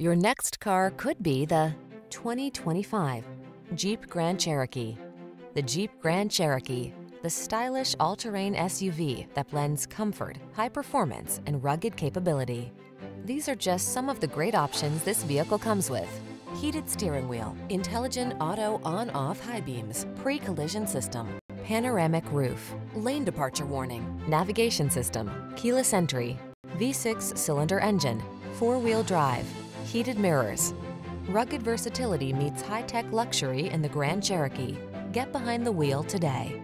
Your next car could be the 2025 Jeep Grand Cherokee. The Jeep Grand Cherokee, the stylish all-terrain SUV that blends comfort, high performance, and rugged capability. These are just some of the great options this vehicle comes with: heated steering wheel, intelligent auto on-off high beams, pre-collision system, panoramic roof, lane departure warning, navigation system, keyless entry, V6 cylinder engine, four-wheel drive, heated mirrors. Rugged versatility meets high-tech luxury in the Grand Cherokee. Get behind the wheel today.